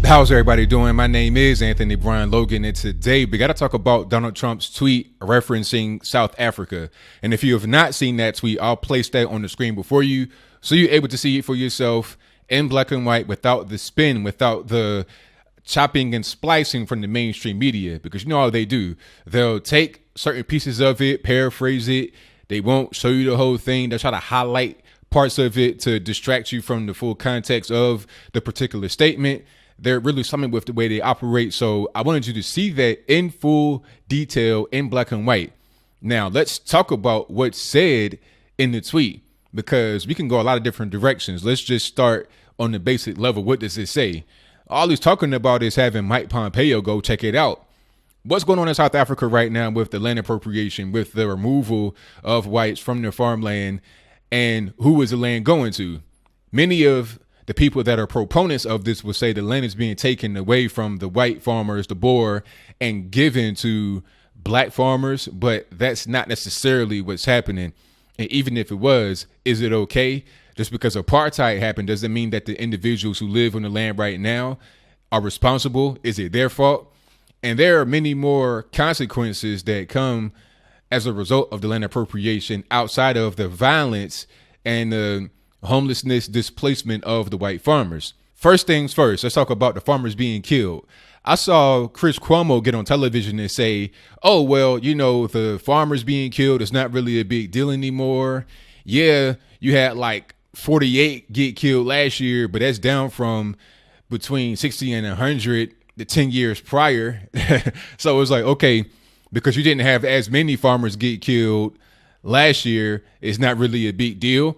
How's everybody doing? My name is Anthony Brian Logan, and today we got to talk about Donald Trump's tweet referencing South Africa. And if you have not seen that tweet, I'll place that on the screen before you so you're able to see it for yourself in black and white without the spin, without the chopping and splicing from the mainstream media, because you know how they do. They'll take certain pieces of it, paraphrase it. They won't show you the whole thing. They'll try to highlight parts of it to distract you from the full context of the particular statement. They're really something with the way they operate. So I wanted you to see that in full detail in black and white. Now let's talk about what's said in the tweet, because we can go a lot of different directions. Let's just start on the basic level. What does it say? All he's talking about is having Mike Pompeo go check it out. What's going on in South Africa right now with the land appropriation, with the removal of whites from their farmland, and who is the land going to? Many of the people that are proponents of this will say the land is being taken away from the white farmers, the Boer, and given to black farmers, but that's not necessarily what's happening. And even if it was, is it okay? Just because apartheid happened doesn't mean that the individuals who live on the land right now are responsible. Is it their fault? And there are many more consequences that come as a result of the land appropriation outside of the violence and the homelessness, displacement of the white farmers. First things first, let's talk about the farmers being killed. I saw Chris Cuomo get on television and say, oh, well, you know, the farmers being killed is not really a big deal anymore. Yeah, you had like 48 get killed last year, but that's down from between 60 and 100 the 10 years prior. So it was like, okay, because you didn't have as many farmers get killed last year, it's not really a big deal.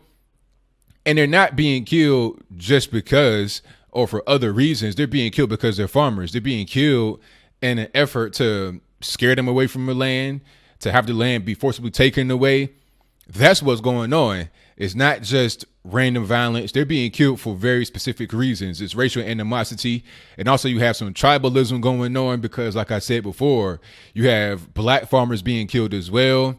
And they're not being killed just because or for other reasons. They're being killed because they're farmers. They're being killed in an effort to scare them away from the land, to have the land be forcibly taken away. That's what's going on. It's not just random violence. They're being killed for very specific reasons. It's racial animosity. And also you have some tribalism going on because, like I said before, you have black farmers being killed as well.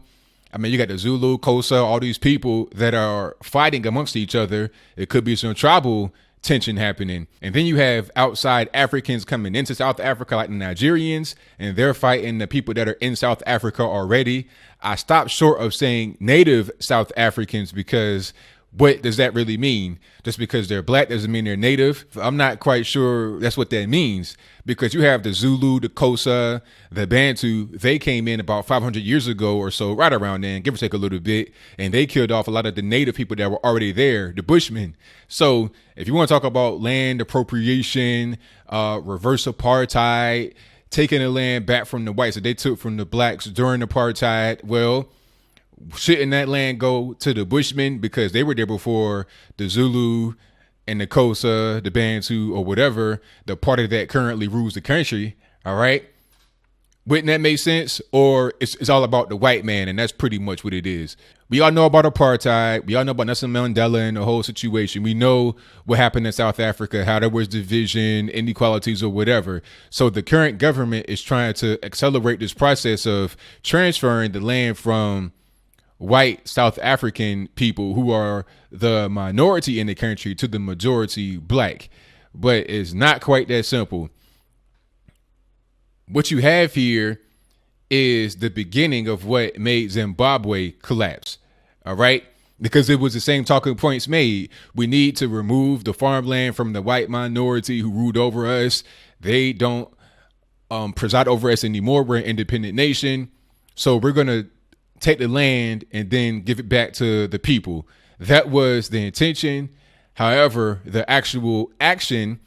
I mean, you got the Zulu, Xhosa, all these people that are fighting amongst each other. It could be some tribal tension happening. And then you have outside Africans coming into South Africa, like the Nigerians, and they're fighting the people that are in South Africa already. I stopped short of saying native South Africans because what does that really mean? Just because they're black doesn't mean they're native. I'm not quite sure that's what that means, because you have the Zulu, the Xhosa, the Bantu. They came in about 500 years ago or so, right around then, give or take a little bit, and they killed off a lot of the native people that were already there, the Bushmen. So if you want to talk about land appropriation, reverse apartheid, taking the land back from the whites that they took from the blacks during apartheid, well, shouldn't that land go to the Bushmen because they were there before the Zulu and the Xhosa, the Bantu, or whatever, the party that currently rules the country? All right. Wouldn't that make sense? Or it's all about the white man, and that's pretty much what it is. We all know about apartheid. We all know about Nelson Mandela and the whole situation. We know what happened in South Africa, how there was division, inequalities, or whatever. So the current government is trying to accelerate this process of transferring the land from white South African people who are the minority in the country to the majority black. But it's not quite that simple. What you have here is the beginning of what made Zimbabwe collapse. All right. Because it was the same talking points made. We need to remove the farmland from the white minority who ruled over us. They don't preside over us anymore. We're an independent nation. So we're going to take the land and then give it back to the people. That was the intention. However, the actual action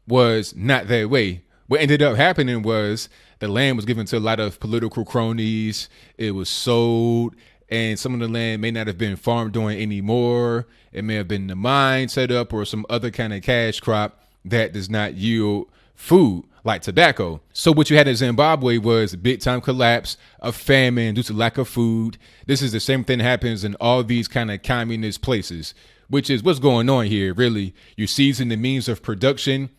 was not that way. What ended up happening was the land was given to a lot of political cronies. It was sold, and some of the land may not have been farmed on anymore. It may have been the mine set up or some other kind of cash crop that does not yield food, like tobacco. So what you had in Zimbabwe was a big time collapse, a famine due to lack of food. This is the same thing that happens in all these kind of communist places, which is what's going on here. Really, you're seizing the means of production.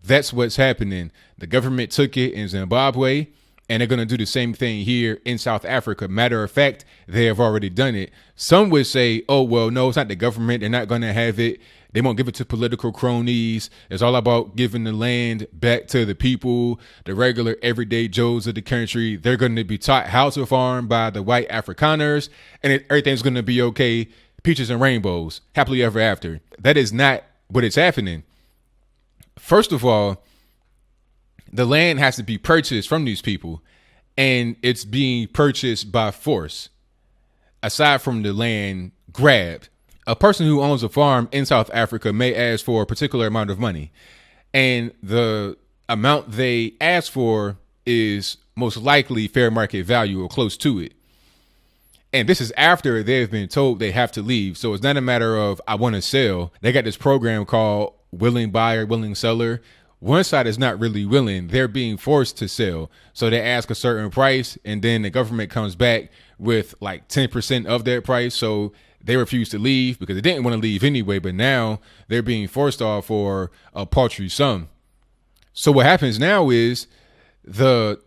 That's what's happening. The government took it in Zimbabwe And they're going to do the same thing here in South Africa. Matter of fact, they have already done it. Some would say, oh, well, no, it's not the government. They're not going to have it. They won't give it to political cronies. It's all about giving the land back to the people, the regular everyday Joes of the country. They're going to be taught how to farm by the white Afrikaners, and everything's going to be okay. Peaches and rainbows, happily ever after. That is not what is happening. First of all, the land has to be purchased from these people, and it's being purchased by force. Aside from the land grabbed, a person who owns a farm in South Africa may ask for a particular amount of money, and the amount they ask for is most likely fair market value or close to it. And this is after they've been told they have to leave. So it's not a matter of, I want to sell. They got this program called willing buyer, willing seller. One side is not really willing. They're being forced to sell. So they ask a certain price, and then the government comes back with like 10% of that price. So they refuse to leave because they didn't want to leave anyway. But now they're being forced off for a paltry sum. So what happens now is the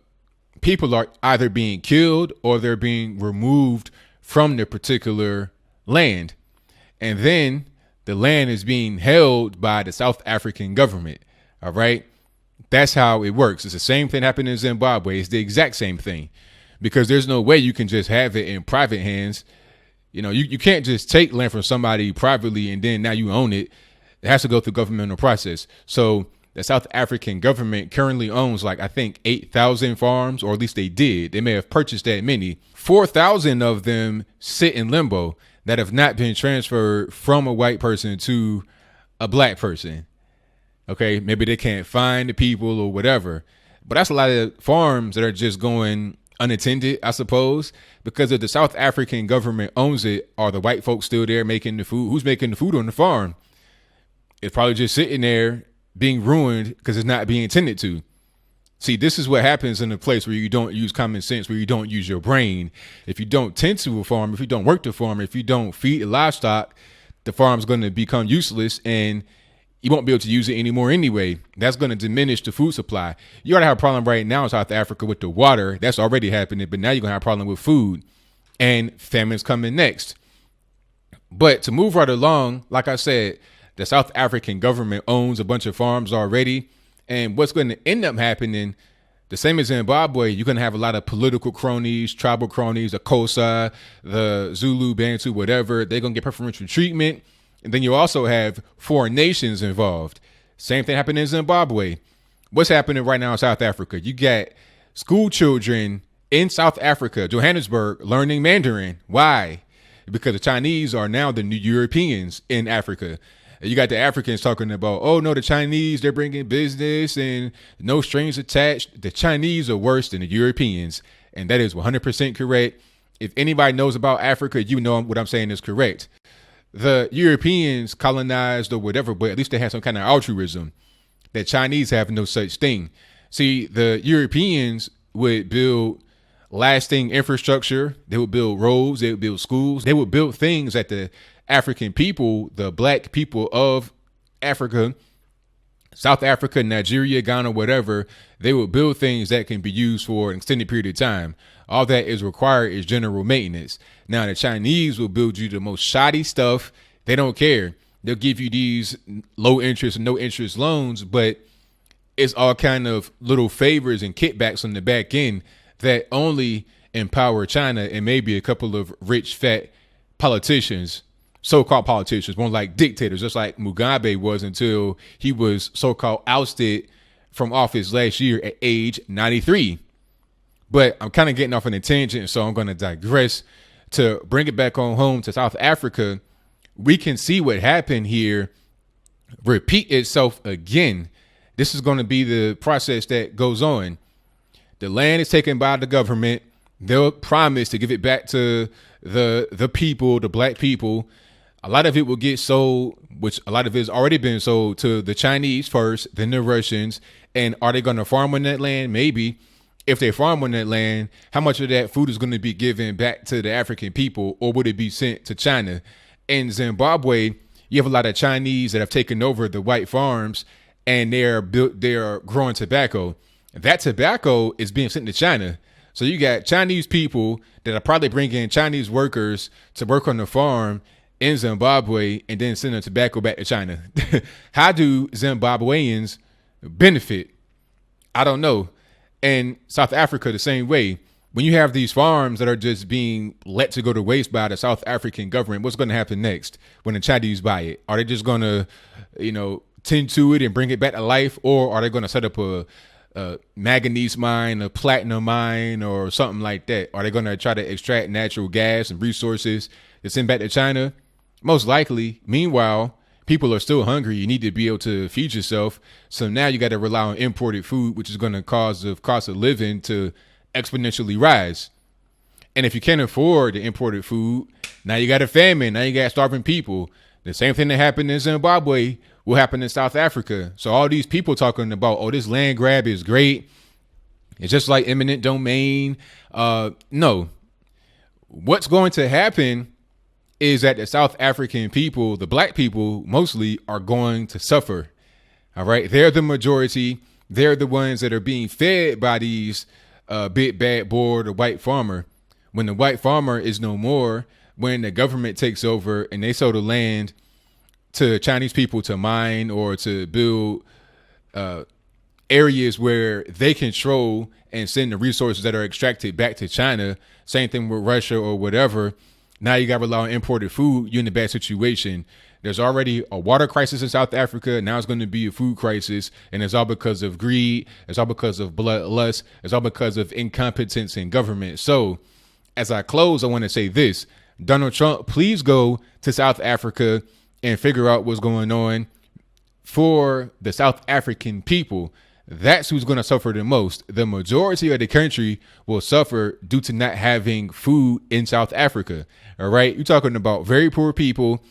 people are either being killed or they're being removed from the particular land. And then the land is being held by the South African government. All right. That's how it works. It's the same thing happened in Zimbabwe. It's the exact same thing, because there's no way you can just have it in private hands. You know, you can't just take land from somebody privately and then now you own it. It has to go through governmental process. So the South African government currently owns, like, I think 8,000 farms, or at least they did. They may have purchased that many. 4,000 of them sit in limbo that have not been transferred from a white person to a black person. Okay, maybe they can't find the people or whatever. But that's a lot of farms that are just going unattended, I suppose, because if the South African government owns it, are the white folks still there making the food? Who's making the food on the farm? It's probably just sitting there being ruined because it's not being tended to. See, this is what happens in a place where you don't use common sense, where you don't use your brain. If you don't tend to a farm, if you don't work the farm, if you don't feed the livestock, the farm's going to become useless and you won't be able to use it anymore anyway. That's going to diminish the food supply. You already have a problem right now in South Africa with the water. That's already happening. But now you're going to have a problem with food, and famine's coming next. But to move right along, like I said, the South African government owns a bunch of farms already. And what's going to end up happening, the same as Zimbabwe, you're going to have a lot of political cronies, tribal cronies, the Xhosa, the Zulu, Bantu, whatever. They're going to get preferential treatment. And then you also have foreign nations involved. Same thing happened in Zimbabwe. What's happening right now in South Africa? You got school children in South Africa, Johannesburg, learning Mandarin. Why? Because the Chinese are now the new Europeans in Africa. You got the Africans talking about, oh, no, the Chinese, they're bringing business and no strings attached. The Chinese are worse than the Europeans. And that is 100% correct. If anybody knows about Africa, you know what I'm saying is correct. The Europeans colonized or whatever, but at least they had some kind of altruism. The Chinese have no such thing. See, the Europeans would build lasting infrastructure. They would build roads. They would build schools. They would build things that the African people, the black people of Africa, South Africa, Nigeria, Ghana, whatever, they would build things that can be used for an extended period of time. All that is required is general maintenance. Now, the Chinese will build you the most shoddy stuff. They don't care. They'll give you these low interest and no interest loans, but it's all kind of little favors and kickbacks on the back end that only empower China and maybe a couple of rich, fat politicians, so-called politicians, more like dictators, just like Mugabe was until he was so-called ousted from office last year at age 93. But I'm kind of getting off on a tangent, so I'm going to digress to bring it back on home to South Africa. We can see what happened here repeat itself again. This is going to be the process that goes on. The land is taken by the government. They'll promise to give it back to the people, the black people. A lot of it will get sold, which a lot of it has already been sold to the Chinese first, then the Russians. And are they going to farm on that land? Maybe. If they farm on that land, how much of that food is going to be given back to the African people, or would it be sent to China? In Zimbabwe, you have a lot of Chinese that have taken over the white farms, and they're growing tobacco. That tobacco is being sent to China. So you got Chinese people that are probably bringing Chinese workers to work on the farm in Zimbabwe and then sending tobacco back to China. How do Zimbabweans benefit? I don't know. And South Africa, the same way. When you have these farms that are just being let to go to waste by the South African government, what's going to happen next when the Chinese buy it? Are they just going to, tend to it and bring it back to life? Or are they going to set up a manganese mine, a platinum mine, or something like that? Are they going to try to extract natural gas and resources to send back to China? Most likely. Meanwhile, people are still hungry. You need to be able to feed yourself. So now you got to rely on imported food, which is going to cause the cost of living to exponentially rise. And if you can't afford the imported food, now you got a famine. Now you got starving people. The same thing that happened in Zimbabwe will happen in South Africa. So all these people talking about, oh, this land grab is great. It's just like eminent domain. No. What's going to happen is that the South African people, the black people mostly, are going to suffer. All right. They're the majority. They're the ones that are being fed by these big bad boy, the white farmer. When the white farmer is no more, when the government takes over and they sell the land to Chinese people to mine or to build areas where they control and send the resources that are extracted back to China. Same thing with Russia or whatever. Now you got to rely on imported food. You're in a bad situation. There's already a water crisis in South Africa. Now it's going to be a food crisis. And it's all because of greed. It's all because of bloodlust. It's all because of incompetence in government. So as I close, I want to say this. Donald Trump, please go to South Africa and figure out what's going on for the South African people. That's who's going to suffer the most. The majority of the country will suffer due to not having food in South Africa. All right. You're talking about very poor people.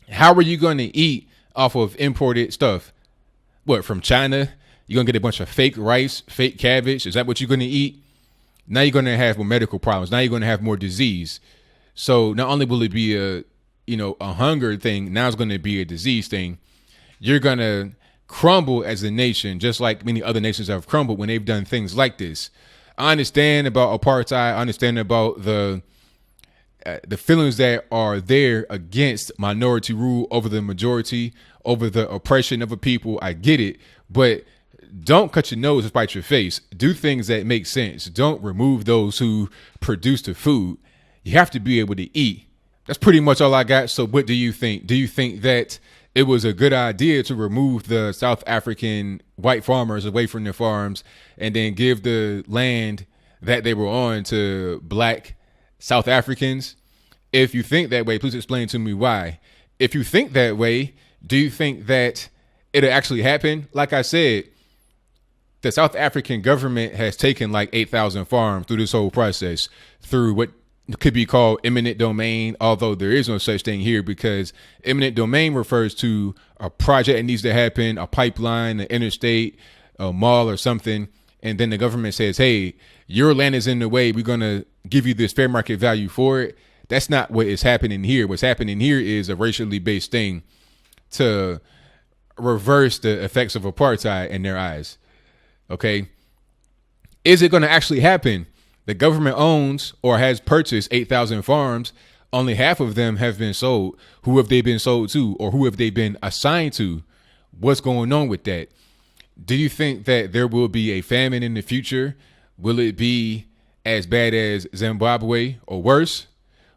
How are you going to eat off of imported stuff? What, from China? You're going to get a bunch of fake rice, fake cabbage. Is that what you're going to eat? Now you're going to have more medical problems. Now you're going to have more disease. So not only will it be a hunger thing, now it's going to be a disease thing. You're going to crumble as a nation, just like many other nations have crumbled when they've done things like this. I understand about apartheid. I understand about the feelings that are there against minority rule over the majority, over the oppression of a people. I get it, but don't cut your nose to spite your face. Do things that make sense. Don't remove those who produce the food. You have to be able to eat. That's pretty much all I got. So what do you think? Do you think that it was a good idea to remove the South African white farmers away from their farms and then give the land that they were on to black South Africans? If you think that way, please explain to me why. If you think that way, do you think that it'll actually happen? Like I said, the South African government has taken like 8,000 farms through this whole process, through what could be called eminent domain, although there is no such thing here, because eminent domain refers to a project that needs to happen, a pipeline, an interstate, a mall or something. And then the government says, hey, your land is in the way. We're going to give you this fair market value for it. That's not what is happening here. What's happening here is a racially based thing to reverse the effects of apartheid in their eyes. OK, is it going to actually happen? The government owns or has purchased 8,000 farms. Only half of them have been sold. Who have they been sold to, or who have they been assigned to? What's going on with that? Do you think that there will be a famine in the future? Will it be as bad as Zimbabwe or worse?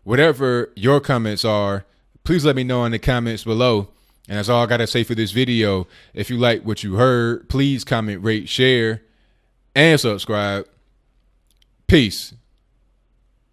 Whatever your comments are, please let me know in the comments below. And that's all I got to say for this video. If you like what you heard, please comment, rate, share, and subscribe. Peace.